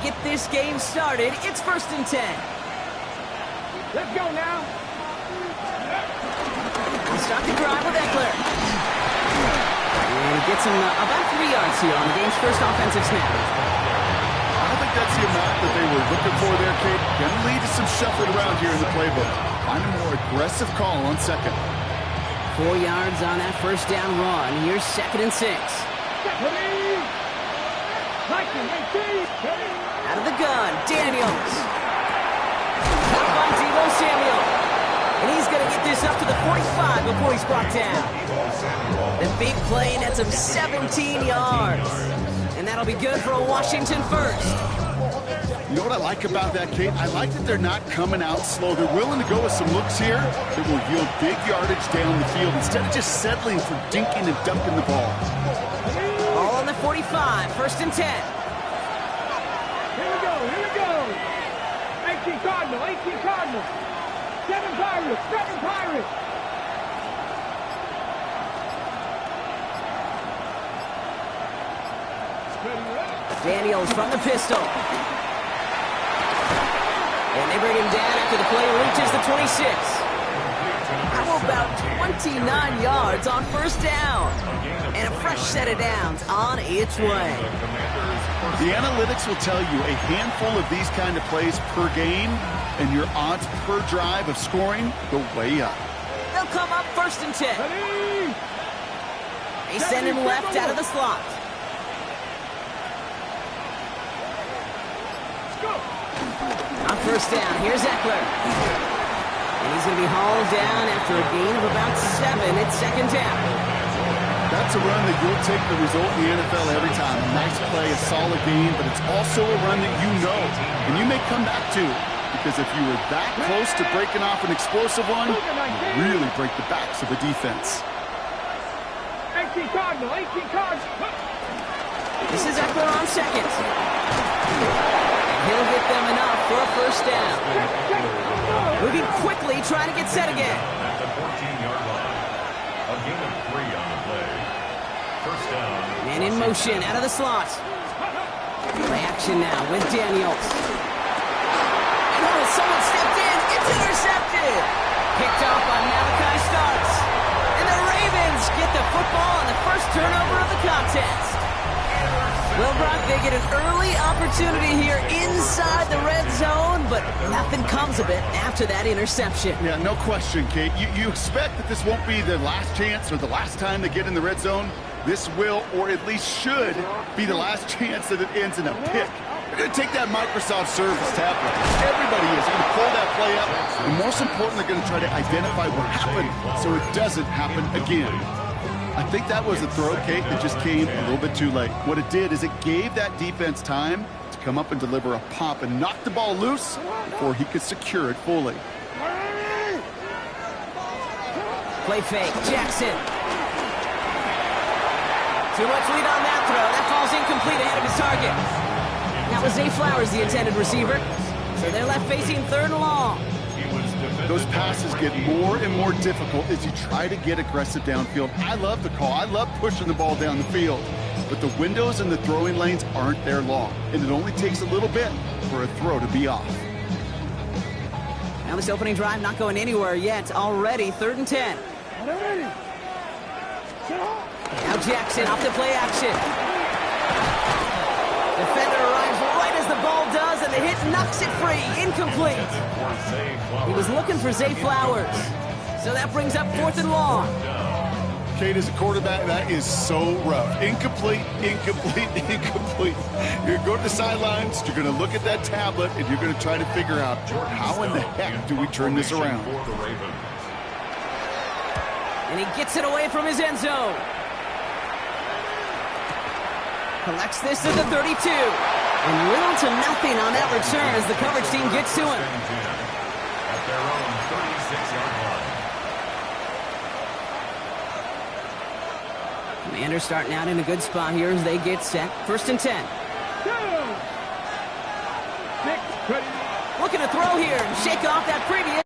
get this game started. It's 1st and 10. Let's go now. We'll start the drive with Eckler. And he gets him about 3 yards here on the game's first offensive snap. I don't think that's the amount that they were looking for there, Kate. Going to lead to some shuffling around here in the playbook. Find a more aggressive call on second. 4 yards on that first down run. Here's 2nd and 6. Out of the gun, Daniels. Caught by Deebo Samuel. And he's going to get this up to the 45 before he's brought down. The big play nets him 17 yards. And that'll be good for a Washington first. You know what I like about that, Kate? I like that they're not coming out slow. They're willing to go with some looks here that will yield big yardage down the field instead of just settling for dinking and dumping the ball. Ball on the 45, 1st and 10. Here we go. 18 Cardinal. 7 Pirates. Daniels from the pistol. And they bring him down after the play reaches the 26. How about 29 yards on 1st down? And a fresh set of downs on its way. The analytics will tell you a handful of these kind of plays per game, and your odds per drive of scoring go way up. They'll come up 1st and 10. They send him left out of the slot. On 1st down, here's Eckler. And he's going to be hauled down after a gain of about 7. It's 2nd down. That's a run that you'll take the result in the NFL every time. A nice play, a solid game, but it's also a run that you know, and you may come back to, because if you were that close to breaking off an explosive one, you really break the backs of the defense. 18 Cardinal. This is Eckler on 2nd. He'll get them enough for a 1st down. Moving quickly, trying to get set again. At the 14-yard line. A gain of 3 on the play. 1st down. Man in motion, out of the slot. Play action now with Daniels. And someone stepped in. It's intercepted. Picked off by Malachi Starks. And the Ravens get the football on the first turnover of the contest. Well, Brock, they get an early opportunity here inside the red zone, but nothing comes of it after that interception. Yeah, no question, Kate. You expect that this won't be the last chance or the last time they get in the red zone. This will, or at least should, be the last chance that it ends in a pick. They're going to take that Microsoft Surface tablet. Everybody is going to pull that play up, and most important, they're going to try to identify what happened so it doesn't happen again. I think that was a throw, Kate, that just came a little bit too late. What it did is it gave that defense time to come up and deliver a pop and knock the ball loose before he could secure it fully. Play fake, Jackson. Too much lead on that throw. That falls incomplete ahead of his target. That was Zay Flowers, the intended receiver. So they're left facing 3rd and long. Those passes get more and more difficult as you try to get aggressive downfield. I love the call. I love pushing the ball down the field. But the windows in the throwing lanes aren't there long. And it only takes a little bit for a throw to be off. Now this opening drive not going anywhere yet. Already 3rd and 10. Now Jackson off the play action. Defender arrives right as the ball does, and the hit knocks it free. Incomplete. He was looking for Zay Flowers. So that brings up 4th and long. Kate, as a quarterback, that is so rough. Incomplete. You're going to the sidelines, you're going to look at that tablet, and you're going to try to figure out, how in the heck do we turn this around? And he gets it away from his end zone. Collects this to the 32. And little to nothing on that return as the coverage team gets to him. At their own 36-yard line. Commanders starting out in a good spot here as they get set. 1st and 10. Looking to throw here and shake off that previous.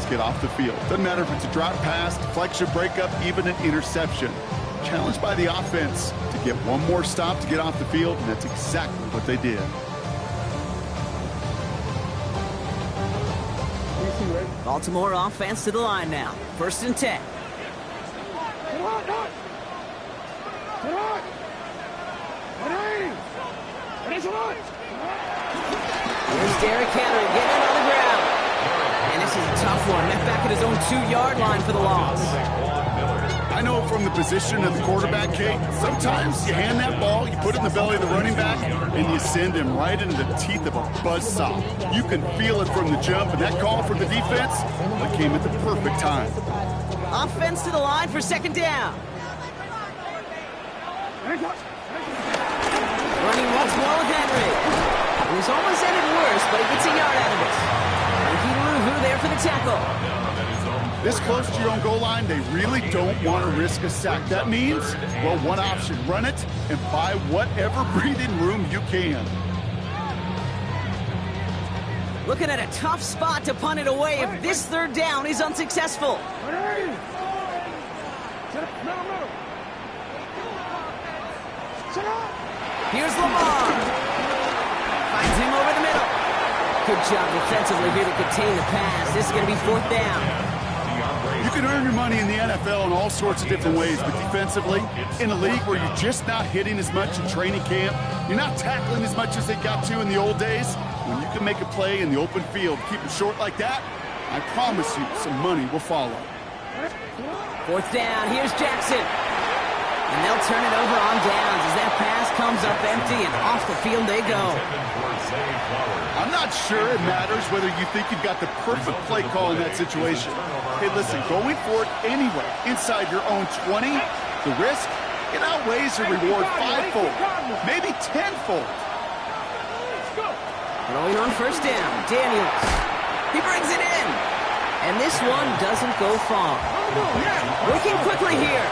get off the field. Doesn't matter if it's a drop pass, deflection, breakup, even an interception. Challenged by the offense to get one more stop to get off the field, and that's exactly what they did. Baltimore offense to the line now. 1st and 10. Here's Derrick Henry getting on the ground. And this is a tough one. Met back at his own 2-yard line for the loss. I know from the position of the quarterback, Kate, sometimes you hand that ball, you put it in the belly of the running back, and you send him right into the teeth of a buzzsaw. You can feel it from the jump, and that call from the defense, that came at the perfect time. Offense to the line for 2nd down. Running once more with Henry. It was almost ended worse, but he gets a yard out of it. Ricky Luvu there for the tackle. This close to your own goal line, they really don't want to risk a sack. That means, well, one option, run it and buy whatever breathing room you can. Looking at a tough spot to punt it away if this 3rd down is unsuccessful. Here's Lamar. Finds him over the middle. Good job defensively here to contain the pass. This is going to be 4th down. You can earn your money in the NFL in all sorts of different ways, but defensively, in a league where you're just not hitting as much in training camp, you're not tackling as much as they got to in the old days, when you can make a play in the open field, keep it short like that, I promise you some money will follow. 4th down, here's Jackson. And they'll turn it over on downs as that pass comes up empty and off the field they go. I'm not sure it matters whether you think you've got the perfect play call in that situation. Hey, listen, going for it anyway, inside your own 20, the risk, it outweighs the reward 5-fold, maybe 10-fold. Throwing on 1st down, Daniels. He brings it in. And this one doesn't go far. Working quickly here.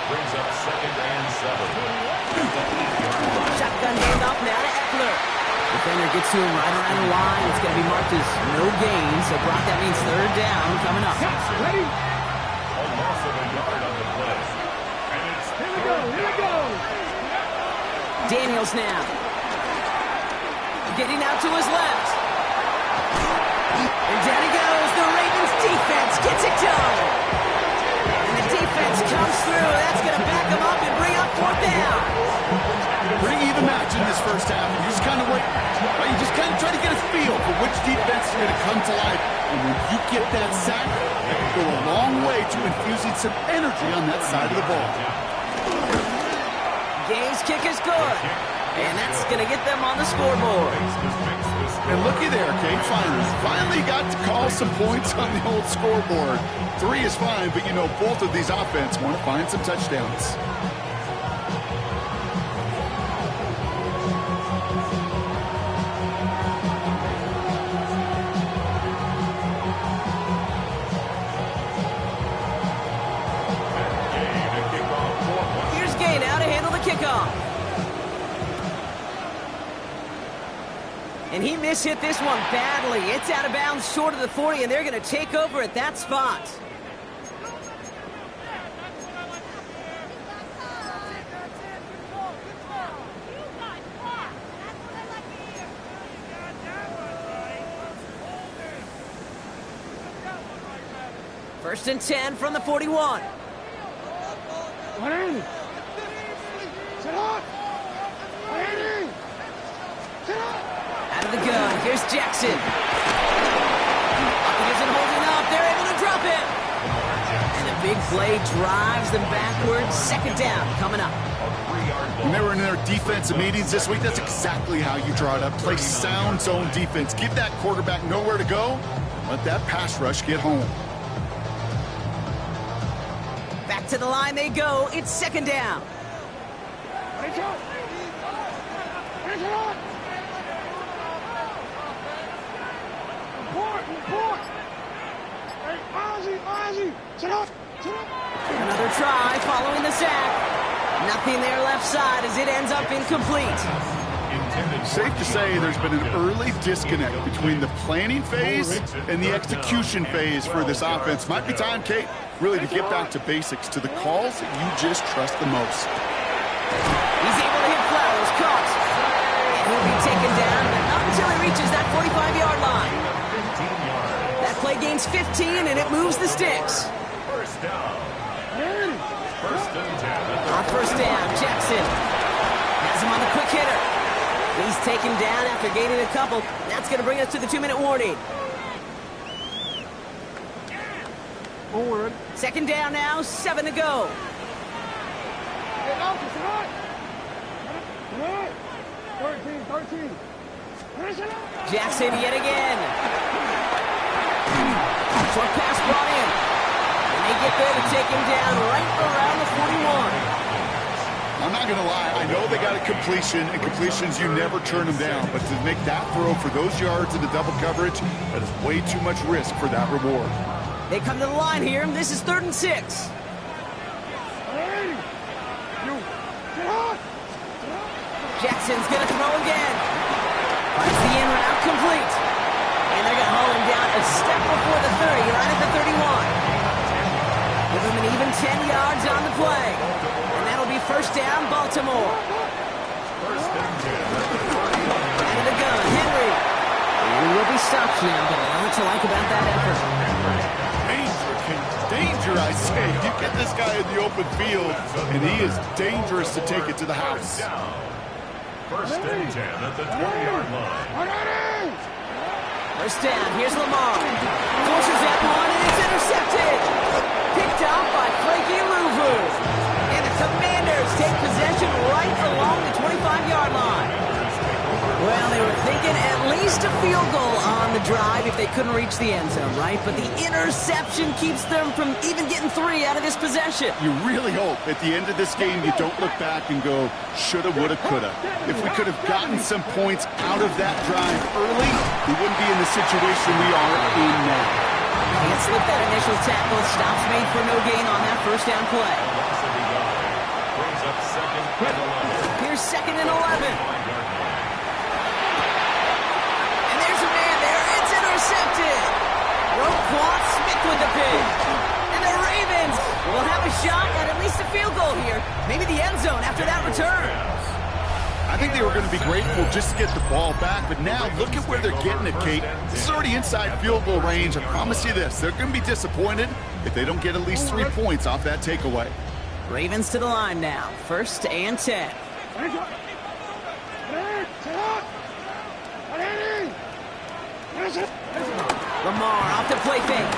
Brings up 2nd and 7. Shotgun handoff now to Eckler. Defender gets to him right around the line. It's going to be marked as no gain. So, Brock, that means 3rd down coming up. Ready? A loss of a yard on the play. And it's Here we go. Here we go. Daniels now. Getting out to his left. And down he goes. The Ravens defense gets it done. And the defense comes through. That's going to back them up and bring up 4th down. Pretty even match in this first half. You just kind of wait. Right? You just kind of try to get a feel for which defense is going to come to life. And when you get that sack, that can go a long way to infusing some energy on that side of the ball. Game's kick is good. And that's going to get them on the scoreboard. And looky there, Kate, finally got to call some points on the old scoreboard. 3 is fine, but you know both of these offenses want to find some touchdowns. Here's Gay now to handle the kickoff. And he mishit this one badly. It's out of bounds short of the 40, and they're going to take over at that spot. First and 10 from the 41. Out of the gun, here's Jackson. He isn't holding up, they're able to drop it. And a big play drives them backwards. 2nd down coming up. When they were in their defensive meetings this week, that's exactly how you draw it up. Play sound zone defense. Give that quarterback nowhere to go. Let that pass rush get home. Back to the line they go. It's 2nd down. Another try following the sack. Nothing there left side as it ends up incomplete. Safe to say there's been an early disconnect between the planning phase and the execution phase for this offense. Might be time, Kate, really to get back to basics, to the calls that you just trust the most. He's able to hit Flowers, caught. And he'll be taken down, but not until he reaches that 45-yard line. That play gains 15, and it moves the sticks. First down. On first down, Jackson has him on the quick hitter. He's taken down after gaining a couple. That's going to bring us to the 2-minute warning. Forward. Second down now, 7 to go. Get out, it's hot. 13. Jackson yet again. Short pass brought in. And they get there to take him down right around the 41. I'm not going to lie. I know they got a completion, and completions, you never turn them down. But to make that throw for those yards in the double coverage, that is way too much risk for that reward. They come to the line here. This is 3rd and 6. Jackson's going to throw again. Finds the in route complete. And they're going to haul him down a step before the 30, right at the 31. Give him an even 10 yards on the play. And that'll be first down, Baltimore. Out of the gun, Henry. He will be stopped now, but a lot to like about that effort. Danger, I say. You get this guy in the open field, and he is dangerous to take it to the house. First and 10 at the 20-yard line. First down, here's Lamar. Forces that one, and it's intercepted. Picked off by Frankie Louvu. And the Commanders take possession right along the 25-yard line. Well, they were thinking at least a field goal on the drive if they couldn't reach the end zone, right? But the interception keeps them from even getting 3 out of this possession. You really hope at the end of this game you don't look back and go, shoulda, woulda, coulda. If we could have gotten some points out of that drive early, we wouldn't be in the situation we are in now. Can't slip that initial tackle. Stops made for no gain on that first down play. Brings up second and 11. Here's 2nd and 11. Intercepted. Roquan Smith with the pick. And the Ravens will have a shot at least a field goal here. Maybe the end zone after that return. I think they were going to be grateful just to get the ball back, but now look at where they're getting it, Kate. This is already inside field goal range. I promise you this, they're going to be disappointed if they don't get at least 3 points off that takeaway. Ravens to the line now. 1st and 10. Lamar off the play fake.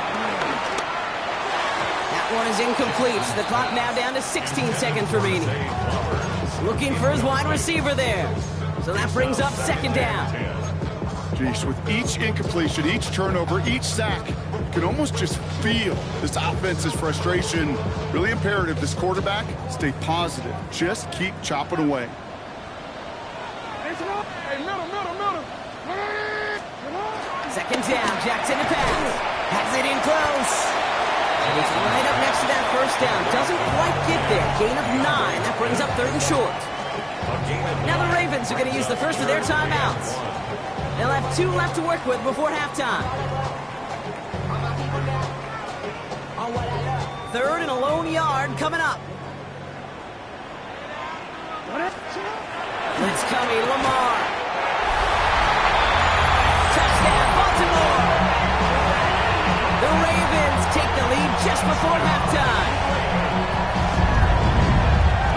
That one is incomplete. The clock now down to 16 seconds remaining. Looking for his wide receiver there. So that brings up 2nd down. Jeez, with each incompletion, each turnover, each sack, you can almost just feel this offense's frustration. Really imperative, this quarterback, stay positive. Just keep chopping away. Second down, Jackson to pass. Has it in close. And he's right up next to that first down. Doesn't quite get there. Gain of 9. That brings up 3rd and short. Now the Ravens are going to use the first of their timeouts. They'll have 2 left to work with before halftime. 3rd and a lone yard coming up. Blitz coming, Lamar. Touchdown, Baltimore. The Ravens take the lead just before halftime.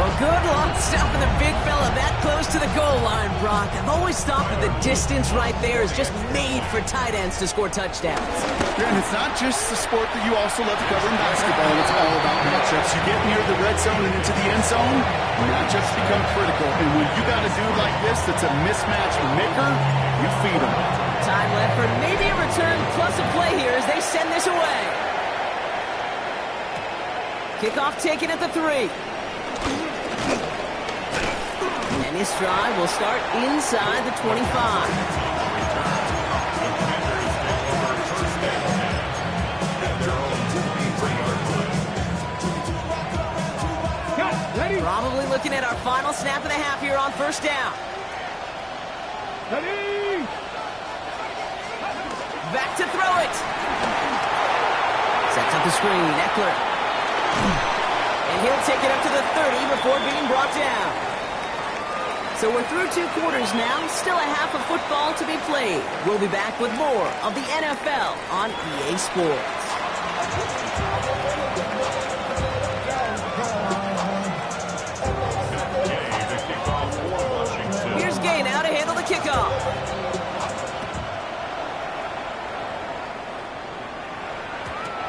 Well, good luck stopping the big fella that close to the goal line, Brock. I've always thought that the distance right there is just made for tight ends to score touchdowns. Yeah, and it's not just the sport that you also love to cover in basketball. It's all about matchups. You get near the red zone and into the end zone, matchups become critical. And when you got a dude like this that's a mismatch maker, you feed him. Time left for maybe a return plus a play here as they send this away. Kickoff taken at the 3. And this drive will start inside the 25. Probably looking at our final snap of the half here on first down. Ready? Back to throw it. Sets up the screen. Eckler. And he'll take it up to the 30 before being brought down. So we're through 2 quarters now. Still a half of football to be played. We'll be back with more of the NFL on EA Sports. Here's Gay now to handle the kickoff.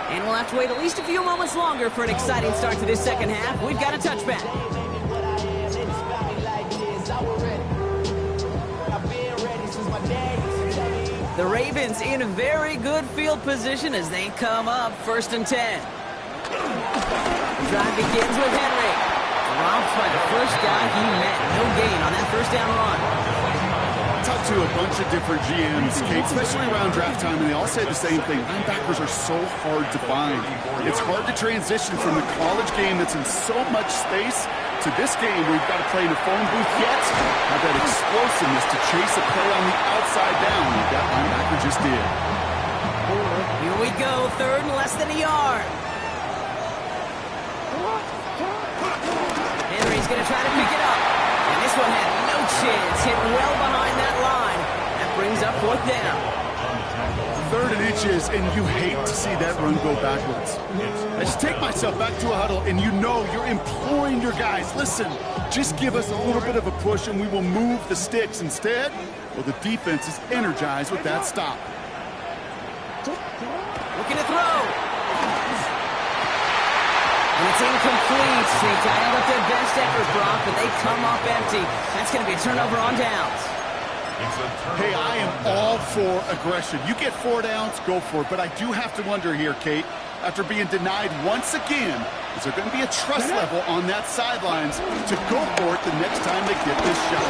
And we'll have to wait at least a few moments longer for an exciting start to this second half. We've got a touchback. The Ravens in a very good field position as they come up 1st and 10. The drive begins with Henry. Dropped by the first guy he met. No gain on that first down run. I talked to a bunch of different GMs, Kate, especially around draft time, and they all say the same thing. Linebackers are so hard to find. It's hard to transition from the college game that's in so much space to this game where you've got to play in a phone booth yet have that explosiveness to chase a play on the outside down like that linebacker just did. Here we go, 3rd and less than a yard. Henry's going to try to pick it up. And this one had no chance, hit well behind that line. That brings up 4th down. 3rd and inches, and you hate to see that run go backwards. I just take myself back to a huddle, and you know you're imploring your guys, listen, just give us a little bit of a push, and we will move the sticks. Instead, well, the defense is energized with that stop. Looking to throw. And it's incomplete. They dialed up their best effort, Brock, but they come up empty. That's going to be a turnover on downs. Hey, I am all for aggression. You get 4 downs, go for it. But I do have to wonder here, Kate, after being denied once again, is there going to be a trust level on that sidelines to go for it the next time they get this shot?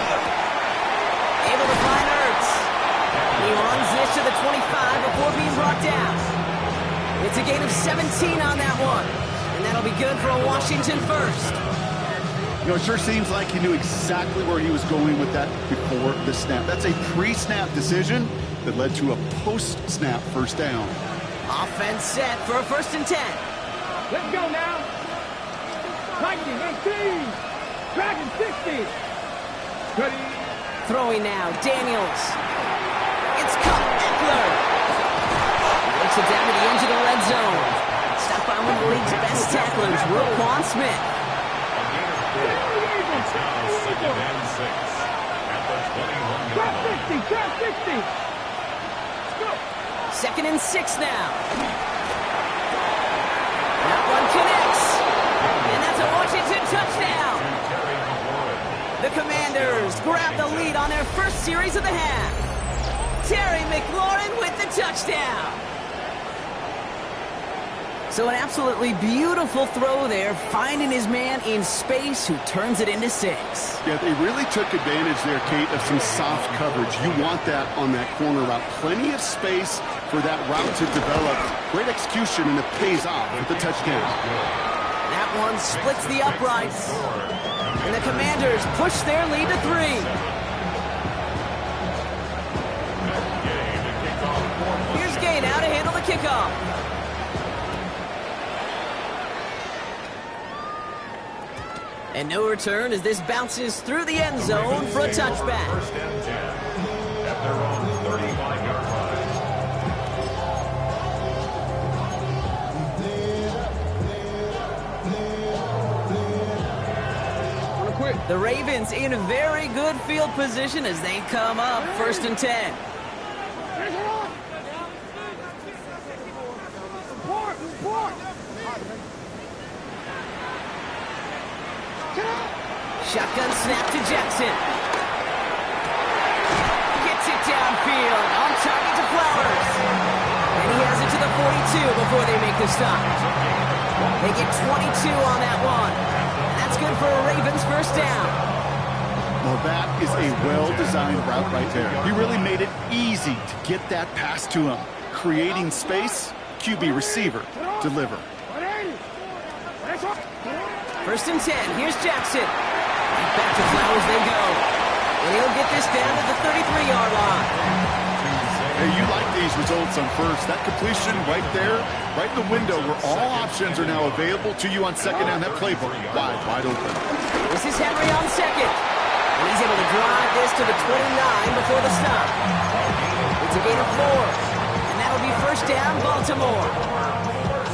Able to find Ertz. He runs this to the 25 before being brought down. It's a gain of 17 on that one. And that'll be good for a Washington first. You know, it sure seems like he knew exactly where he was going with that before the snap. That's a pre-snap decision that led to a post-snap first down. Offense set for a 1st and 10. Let's go now. 19, 18. Dragon 60. Ready. Throwing now, Daniels. It's caught, Eckler. He works it down to the edge of the red zone. Stopped by one of the league's best tacklers, Roquan Smith. Trap 60. 2nd and 6 now. That one connects. And that's a Washington touchdown. The Commanders grab the lead on their first series of the half. Terry McLaurin with the touchdown. So an absolutely beautiful throw there, finding his man in space who turns it into 6. Yeah, they really took advantage there, Kate, of some soft coverage. You want that on that corner route. Plenty of space for that route to develop. Great execution, and it pays off with the touchdown. That one splits the uprights. And the Commanders push their lead to 3. Here's Gay now to handle the kickoff. And no return as this bounces through the end zone for a touchback. 1st and 10 at their own 35-yard Quick. The Ravens in a very good field position as they come up 1st and 10. Report. Shotgun snap to Jackson. Gets it downfield. On target to Flowers. And he has it to the 42 before they make the stop. They get 22 on that one. That's good for a Ravens first down. Well, that is a well-designed route right there. He really made it easy to get that pass to him. Creating space, QB receiver, deliver. 180. 1st and 10. Here's Jackson. Back to Flowers they go. And he'll get this down to the 33-yard line. Hey, you like these results on first. That completion right there, right in the window where all options are now available to you on second down. That playbook wide open. This is Henry on second. And he's able to drive this to the 29 before the stop. It's a gain of 4. And that'll be first down, Baltimore.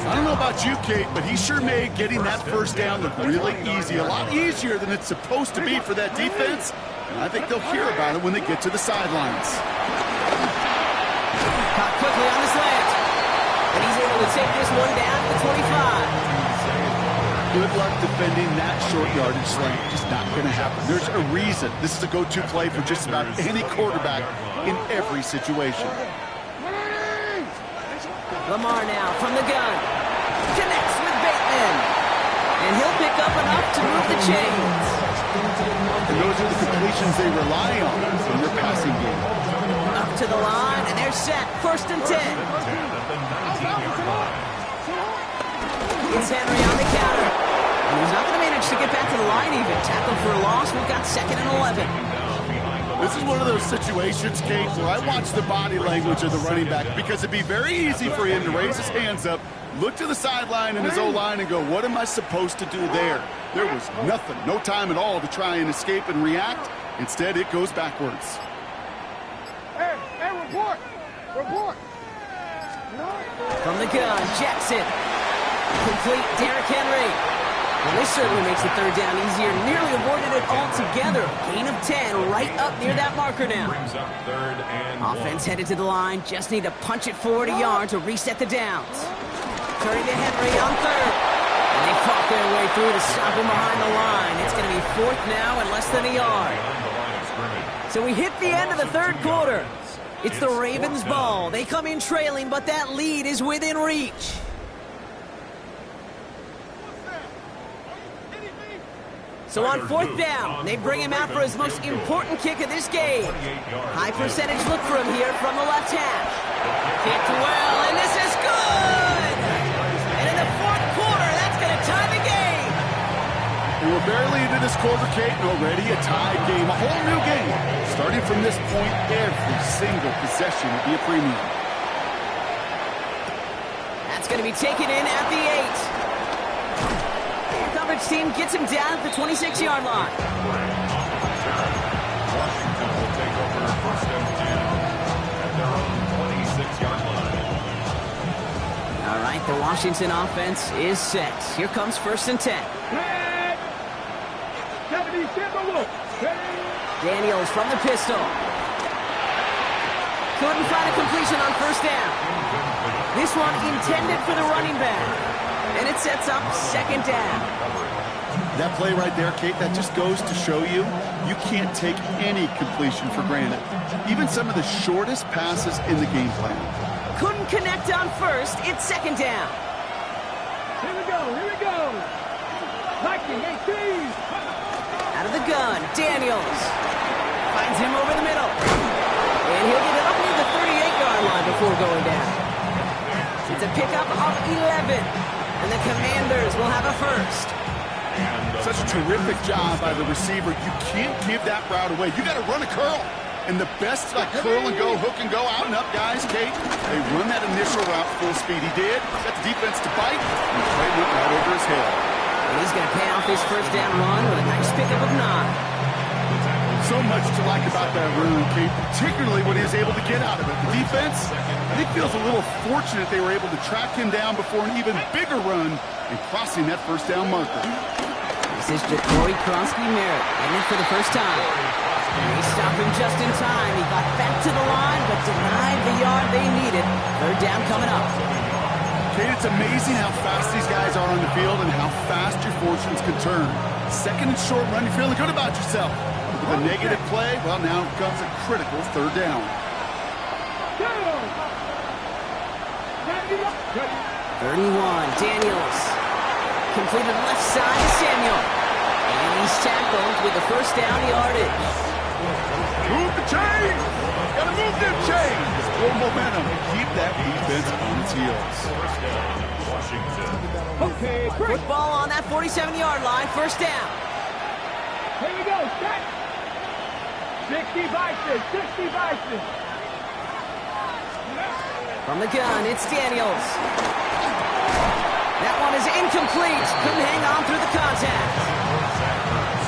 I don't know about you, Kate, but he sure made getting that first down look really easy. A lot easier than it's supposed to be for that defense. And I think they'll hear about it when they get to the sidelines. Caught quickly on the slant. And he's able to take this one down to the 25. Good luck defending that short yardage slant. Just not going to happen. There's a reason this is a go-to play for just about any quarterback in every situation. Lamar now from the gun. Connects with Bateman. And he'll pick up enough to move the chains. And those are the completions they rely on in their passing game. Up to the line, and they're set. First and 10. It's Henry on the counter. And he's not going to manage to get back to the line even. Tackled for a loss. We've got second and 11. This is one of those situations, Kate, where I watch the body language of the running back because it'd be very easy for him to raise his hands up, look to the sideline in his O-line and go, what am I supposed to do there? There was nothing, no time at all to try and escape and react. Instead, it goes backwards. Hey, report! Report! From the gun, Jackson. Complete, Derrick Henry. Well, this certainly makes the third down easier. Nearly avoided it altogether. Gain of 10 right up near that marker now. Offense headed to the line. Just need to punch it forward a yard to reset the downs. Turning to Henry on third. And they fought their way through to stop him behind the line. It's going to be fourth now and less than a yard. So we hit the end of the third quarter. It's the Ravens' ball. They come in trailing, but that lead is within reach. So on fourth down, they bring him out for his most important kick of this game. High percentage look for him here from the left hash. Kicked well, and this is good! And in the fourth quarter, that's going to tie the game. And we're barely into this quarter, Kate, and already a tie game, a whole new game. Starting from this point, every single possession will be a premium. That's going to be taken in at the 8. Coverage team gets him down at the 26-yard line. Washington will take over first and 10 at their own 26-yard line. All right, the Washington offense is set. Here comes first and 10. Daniels from the pistol. Couldn't find a completion on first down. This one intended for the running back. And it sets up second down. That play right there, Kate, that just goes to show you, you can't take any completion for granted. Even some of the shortest passes in the game plan. Couldn't connect on first. It's second down. Here we go. Viking, 18. Out of the gun, Daniels. Finds him over the middle. And he'll get it up near the 38-yard line before going down. It's a pickup of 11. And the Commanders will have a first. Such a terrific job by the receiver. You can't give that route away. You got to run a curl. And the best, like curl and go, hook and go, out and up, guys, Kate. They run that initial route full speed. He did. Got the defense to bite. And the play went right over his head. And he's going to pay off his first down run with a nice pickup of 9. So much to like about that run, Kate, particularly when he was able to get out of it. The defense, I think, feels a little fortunate they were able to track him down before an even bigger run and crossing that first down marker. This is Jacory Kronsky-Merritt, heading for the first time. And they stopped him just in time. He got back to the line, but denied the yard they needed. Third down coming up. Kate, it's amazing how fast these guys are on the field and how fast your fortunes can turn. Second and short run, you're feeling good about yourself. With a negative play, well, now comes a critical third down. 31, Daniels. Completed left side to Samuel. And he's tackled with the first down yardage. Move the chains! Gotta move them chains! Full momentum. Keep that defense on its heels. Okay, break. Football on that 47-yard line, first down. Here we go, set. 60 vices, 60 vices. From the gun, it's Daniels. That one is incomplete. Couldn't hang on through the contact.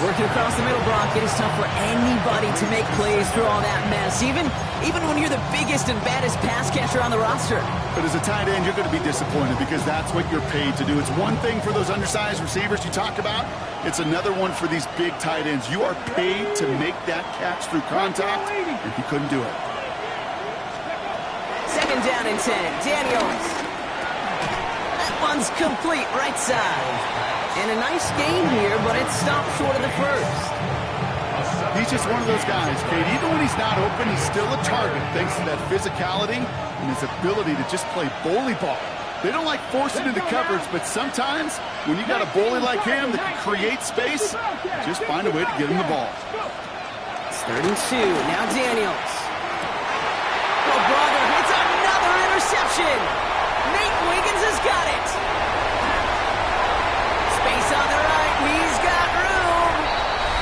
Working across the middle, Brock, it is tough for anybody to make plays through all that mess, even when you're the biggest and baddest pass catcher on the roster. But as a tight end, you're going to be disappointed because that's what you're paid to do. It's one thing for those undersized receivers you talked about. It's another one for these big tight ends. You are paid to make that catch through contact, and he couldn't do it. Second down and 10. Daniels. That one's complete right side. And a nice game here, but it stopped short of the first. He's just one of those guys, Kate. Even when he's not open, he's still a target thanks to that physicality and his ability to just play bully ball. They don't like forcing into coverage, but sometimes when you got a bully like him that can create space, just find a way to get him the ball. It's 3rd and 2. Now Daniels. Oh, brother, it's another interception. Nate Wiggins has got it. Space on the right. He's got room.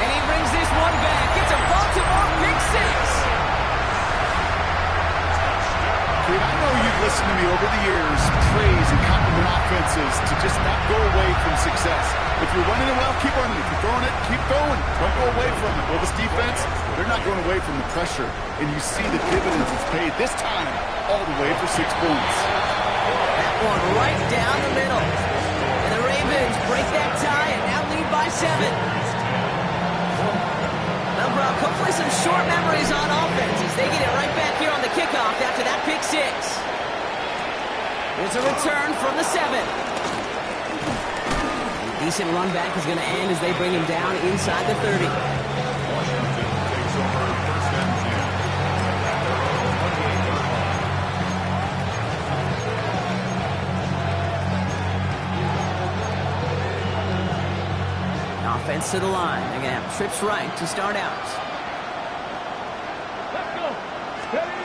And he brings this one back. It's a Baltimore pick six. Kate, I know you've listened to me over the years praise and compliment offenses to just not go away from success. If you're running it well, keep running. If you're throwing it, keep going. Don't go away from it. Well, this defense, they're not going away from the pressure. And you see the dividends it's paid this time all the way for 6 points. That one right down the middle. And the Ravens break that tie and now lead by 7. Well, Brock, hopefully some short memories on offense as they get it right back here on the kickoff after that pick 6. Here's a return from the 7. A decent run back is going to end as they bring him down inside the 30. Washington takes over 1st and 10. Offense to the line. They're going to have trips right to start out. Let's go. Ready?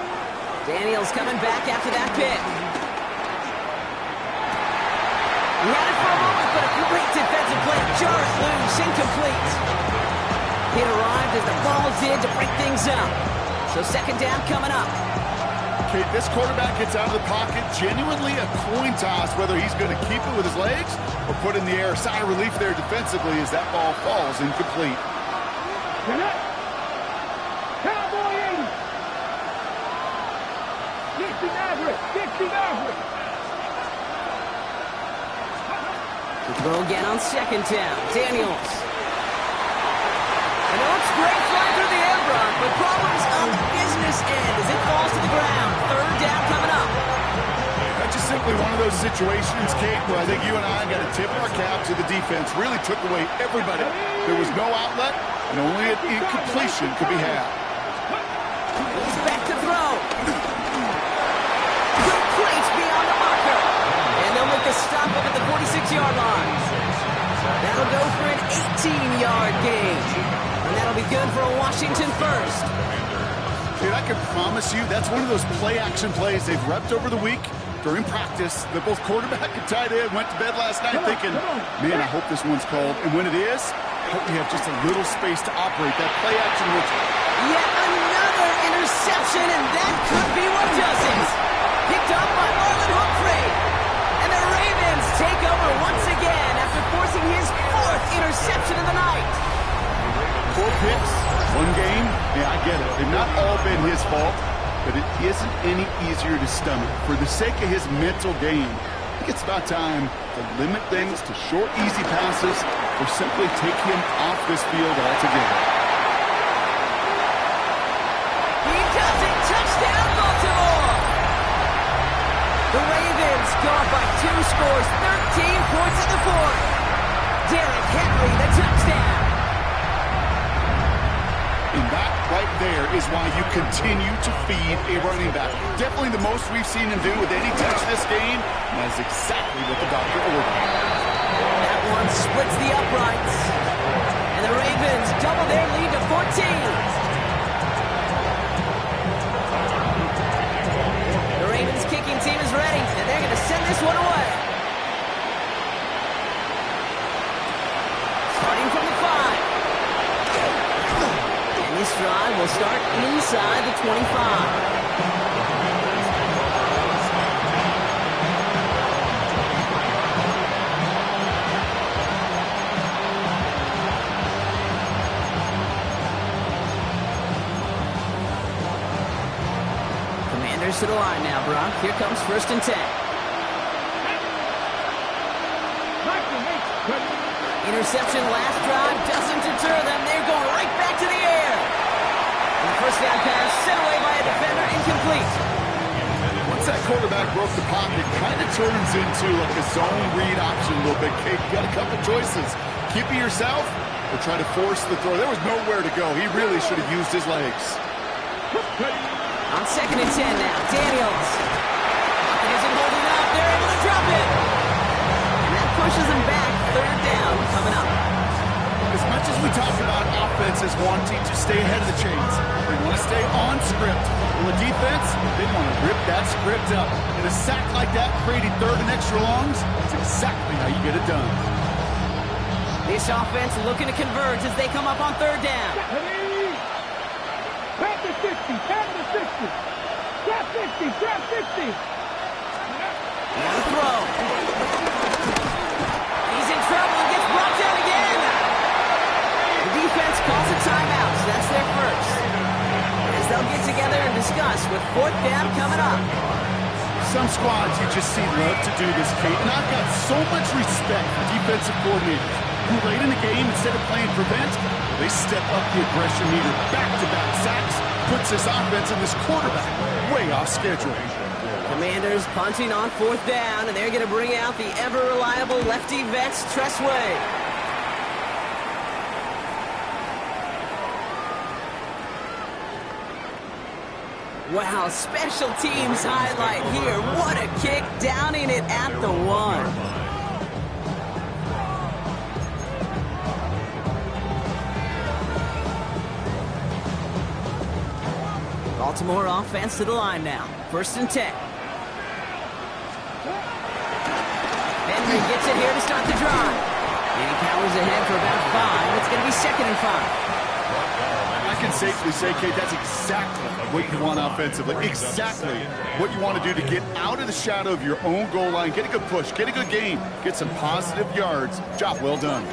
Daniels coming back after that pick. He had it for a moment, but a great defensive play. Jar it loose, incomplete. It arrived as the ball did to break things up. So 2nd down coming up. Kate, this quarterback gets out of the pocket, genuinely a coin toss whether he's going to keep it with his legs or put in the air. Sigh of relief there defensively as that ball falls incomplete. Cowboy 80. 60 Maverick. 60 Maverick. To throw again on 2nd down. Daniels. And it looks great flying through the air, Brock, but problems on the business end as it falls to the ground. 3rd down coming up. That's just simply one of those situations, Kate, where I think you and I got to tip our cap to the defense. Really took away everybody. There was no outlet, and only an incompletion could be had. He's back to throw. Complete beyond the marker. And they'll make a stop up at the 46-yard line. That'll go for an 18-yard gain. And that'll be good for a Washington first. Dude, I can promise you that's one of those play-action plays they've repped over the week during practice that both quarterback and tight end went to bed last night thinking, man, I hope this one's called. And when it is, I hope we have just a little space to operate. That play-action works. Yet another interception, and that could be what does it. Picked up by Marlon Humphrey. And the Ravens take over once again after forcing his 4th interception of the night. 4 picks, 1 game. Yeah, I get it. They've not all been his fault, but it isn't any easier to stomach. For the sake of his mental game, I think it's about time to limit things to short, easy passes or simply take him off this field altogether. He does it. Touchdown, Baltimore. The Ravens go up by 2 scores, 13 points in the 4th. Derrick Henry, the touchdown. And that right there is why you continue to feed a running back. Definitely the most we've seen him do with any touch this game, and that's exactly what the doctor ordered. That one splits the uprights. And the Ravens double their lead to 14. The Ravens kicking team is ready, and they're going to send this one away. Starting from the 5. And this drive will start inside the 25. Commanders to the line now, Brock. Here comes 1st and 10. Interception last drive doesn't deter them. They're going right back to the air. And the first down pass sent away by a defender, incomplete. Once that quarterback broke the pocket, it kind of turns into like a zone read option a little bit. Kate, you got a couple choices. Keep it yourself or try to force the throw. There was nowhere to go. He really should have used his legs. On 2nd and 10 now, Daniels. It isn't holding up. They're able to drop it. And that pushes them back. 3rd down coming up. As much as we talk about offenses wanting to stay ahead of the chains, they want to stay on script. Well, the defense, they want to rip that script up. And a sack like that, creating 3rd and extra longs, that's exactly how you get it done. This offense looking to converge as they come up on 3rd down. Pass to 60, pass to 60. Drop 60, drop 60. Now the throw. He's in trouble and gets brought down again. The defense calls a timeout, so that's their first. As they'll get together and discuss with 4th down coming up. Some squads you just see love to do this, Kate, and I've got so much respect for defensive coordinators who late in the game, instead of playing prevent, they step up the aggression meter. Back-to-back sacks puts this offense and this quarterback way off schedule. Commanders punting on 4th down, and they're going to bring out the ever-reliable lefty vets, Tressway. Wow, special teams highlight here. What a kick, downing it at the 1. Baltimore offense to the line now. 1st and 10. Henry gets it here to start the drive. And he powers ahead for about 5. It's going to be 2nd and 5. I can safely say, Kate, that's exactly what you want offensively. Exactly what you want to do to get out of the shadow of your own goal line. Get a good push. Get a good gain. Get some positive yards. Job well done.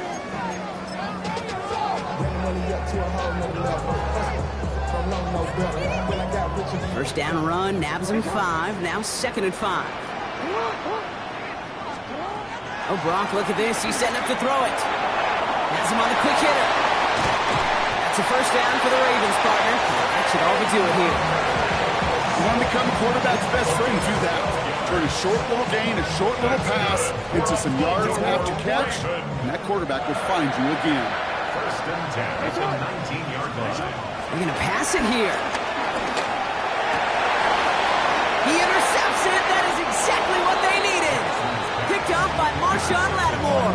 First down run, nabs him 5. Now 2nd and 5. Oh, Brock, look at this. He's setting up to throw it. Has him on the quick hitter. That's a first down for the Ravens, partner. That should all be doing here. You want to become a quarterback's best friend, do that. Turn a short little gain, a short little pass into some yards after catch, and that quarterback will find you again. 1st and 10 at the 19-yard line. They're going to pass it here. He intercepts it. That is exactly what they needed. Picked up by Marshawn Lattimore.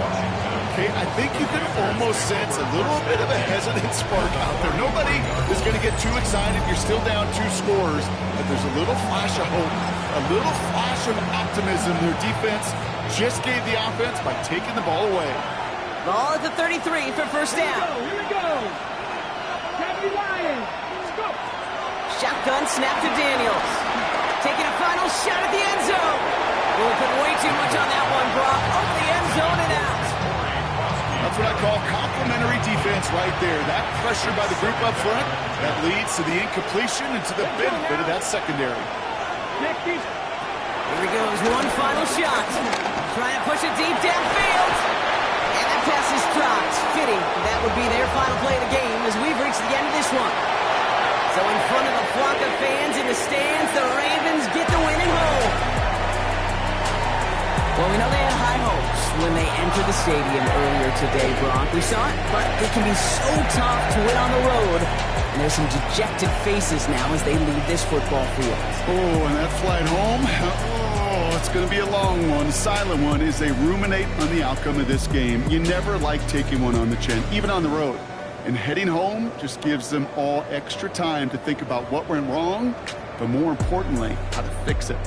Okay, I think you can almost sense a little bit of a hesitant spark out there. Nobody is going to get too excited. You're still down 2 scores, but there's a little flash of hope, a little flash of optimism. Their defense just gave the offense by taking the ball away. Ball at the 33 for first down. Here we go. Tabby Lions. Let's go. Shotgun snap to Daniels. Taking a final shot at the end zone. We'll put way too much on that one, Brock. Over the end zone and out. That's what I call complimentary defense right there. That pressure by the group up front, that leads to the incompletion and to the benefit of that secondary. Here he goes, one final shot. Trying to push it deep downfield. And that pass is dropped. Fitting, that would be their final play of the game as we've reached the end of this one. So in front of a flock of fans in the stands, the Ravens get the winning home. Well, we know they had high hopes when they entered the stadium earlier today, Brock. We saw it, but it can be so tough to win on the road. And there's some dejected faces now as they leave this football field. Oh, and that flight home, oh, it's going to be a long one, a silent one, as they ruminate on the outcome of this game. You never like taking one on the chin, even on the road. And heading home just gives them all extra time to think about what went wrong, but more importantly, how to fix it.